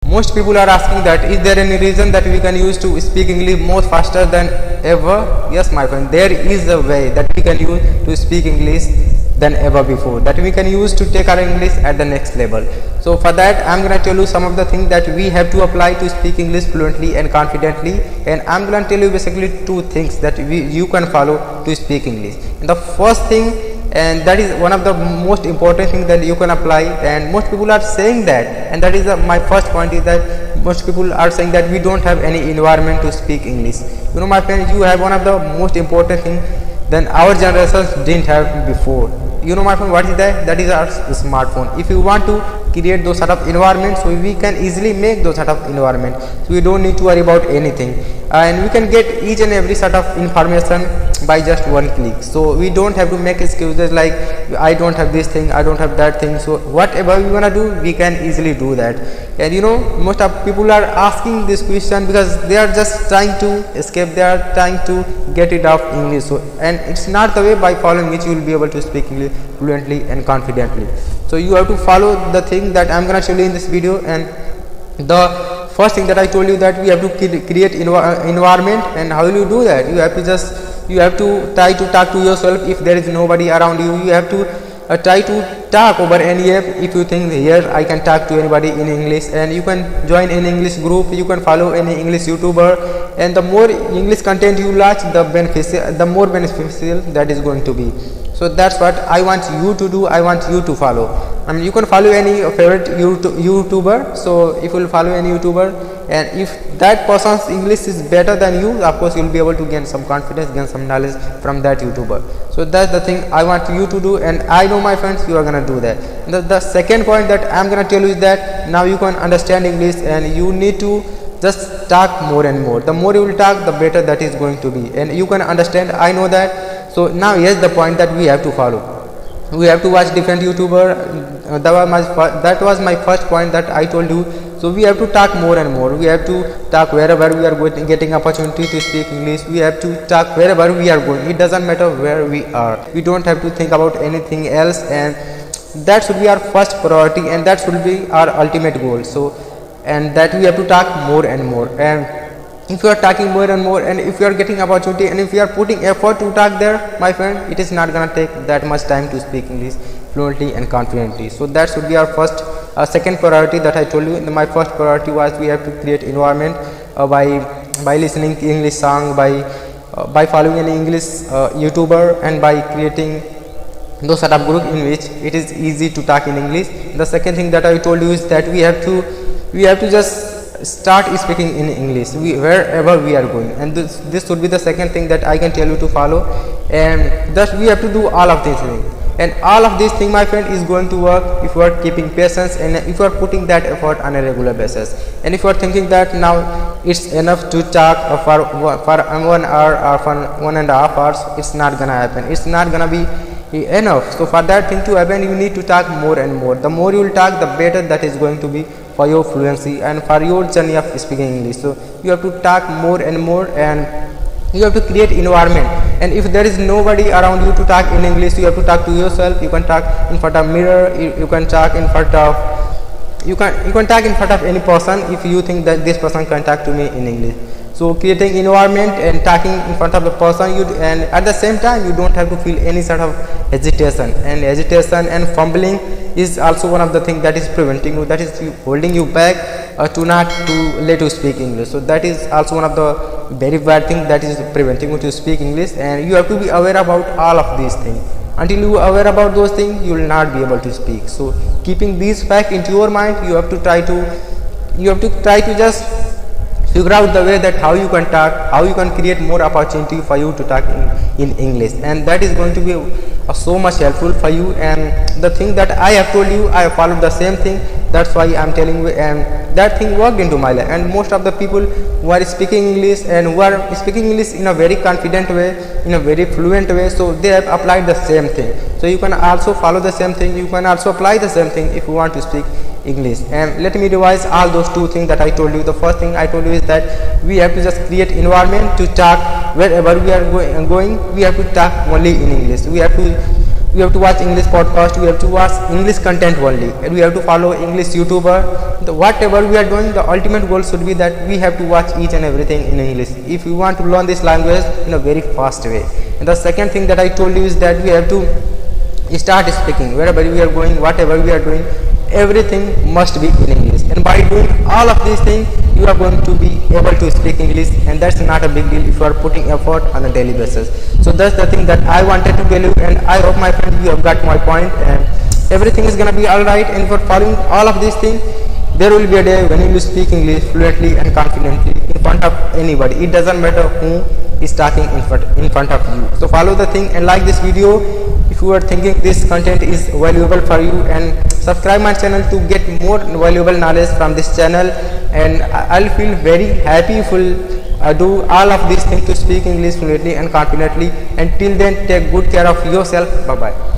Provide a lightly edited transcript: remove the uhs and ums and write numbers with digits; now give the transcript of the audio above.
Most people are asking that is there any reason that we can use to speak English more faster than ever? Yes my friend, there is a way that we can use to speak English than ever before, that we can use to take our English at the next level. So for that I'm gonna tell you some of the things that we have to apply to speak English fluently and confidently, and I'm gonna tell you basically two things that you can follow to speak English. And the first thing, and that is one of the most important things that you can apply, and most people are saying that, and that is my first point is that most people are saying that we don't have any environment to speak English. You know my friends, you have one of the most important thing than our generations didn't have before. You know my friend, what is that? That is our smartphone. If you want to create those sort of environments, so we can easily make those sort of environment, so we don't need to worry about anything, and we can get each and every sort of information by just one click. So we don't have to make excuses like I don't have this thing, I don't have that thing. So whatever we wanna do, we can easily do that. And you know, most of people are asking this question because they are just trying to escape, they are trying to get it off English. So, and it's not the way by following which you will be able to speak English fluently and confidently. So you have to follow the thing that I'm gonna show you in this video. And the first thing that I told you, that we have to create environment. And how will you do that? You have to try to talk to yourself. If there is nobody around you, you have to try to talk over any app. If you think here I can talk to anybody in English, and you can join an English group, you can follow any English YouTuber, and the more English content you watch, the more beneficial that is going to be. So that's what I want you to do, I want you to follow. I mean, you can follow any favorite YouTuber. So if you will follow any YouTuber, and if that person's English is better than you, of course you will be able to gain some confidence, gain some knowledge from that YouTuber. So that's the thing I want you to do, and I know my friends you are gonna do that. The second point that I'm gonna tell you is that now you can understand English, and you need to just talk more and more. The more you will talk, the better that is going to be, and you can understand. I know that. So now here's the point that we have to follow. We have to watch different YouTuber. That was my first point that I told you. So we have to talk more and more. We have to talk wherever we are getting opportunity to speak English. We have to talk wherever we are going. It doesn't matter where we are. We don't have to think about anything else, and that should be our first priority, and that should be our ultimate goal. So, and that we have to talk more and more. And if you are talking more and more, and if you are getting opportunity, and if you are putting effort to talk there, my friend, it is not gonna take that much time to speak English fluently and confidently. So that should be our first. Second priority that I told you. My first priority was we have to create environment by listening to English song, by following an English YouTuber, and by creating those sort of group in which it is easy to talk in English. The second thing that I told you is that we have to just start speaking in English wherever we are going, and this would be the second thing that I can tell you to follow. And thus we have to do all of these things, and all of these things, my friend, is going to work if you are keeping patience, and if you are putting that effort on a regular basis. And if you are thinking that now it's enough to talk for 1 hour or for 1.5 hours, it's not gonna happen. It's not gonna be enough. So for that thing to happen, you need to talk more and more. The more you will talk, the better that is going to be for your fluency and for your journey of speaking English. So you have to talk more and more, and you have to create environment. And if there is nobody around you to talk in English, you have to talk to yourself. You can talk in front of mirror, you can talk in front of any person if you think that this person can talk to me in English. So creating environment and talking in front of the person, and at the same time you don't have to feel any sort of hesitation. And hesitation and fumbling is also one of the things that is preventing you, that is holding you back to not to let you speak English. So that is also one of the very bad things that is preventing you to speak English, and you have to be aware about all of these things. Until you are aware about those things, you will not be able to speak. So keeping these facts into your mind, you have to try to just figure out the way that how you can talk, how you can create more opportunity for you to talk in English, and that is going to be so much helpful for you. And the thing that I have told you, I have followed the same thing. That's why I am telling you, and that thing worked into my life. And most of the people who are speaking English and who are speaking English in a very confident way, in a very fluent way, so they have applied the same thing. So you can also follow the same thing, you can also apply the same thing if you want to speak English. And let me revise all those two things that I told you. The first thing I told you is that we have to just create environment to talk wherever we are going. We have to talk only in English. We we have to watch English podcast, we have to watch English content only, and we have to follow English YouTuber. Whatever we are doing, the ultimate goal should be that we have to watch each and everything in English if we want to learn this language in a very fast way. And the second thing that I told you is that we have to start speaking wherever we are going, whatever we are doing, everything must be in English, and by doing all of these things you are going to be able to speak English, and that's not a big deal if you are putting effort on a daily basis. So that's the thing that I wanted to tell you, and I hope my friend you have got my point, and everything is gonna be alright. And for following all of these things, there will be a day when you will speak English fluently and confidently in front of anybody. It doesn't matter who is talking in front of you. So follow the thing and like this video if you are thinking this content is valuable for you, and subscribe my channel to get more valuable knowledge from this channel. And I'll feel very happy if you do all of these things to speak English fluently and confidently. Until then, take good care of yourself. Bye bye.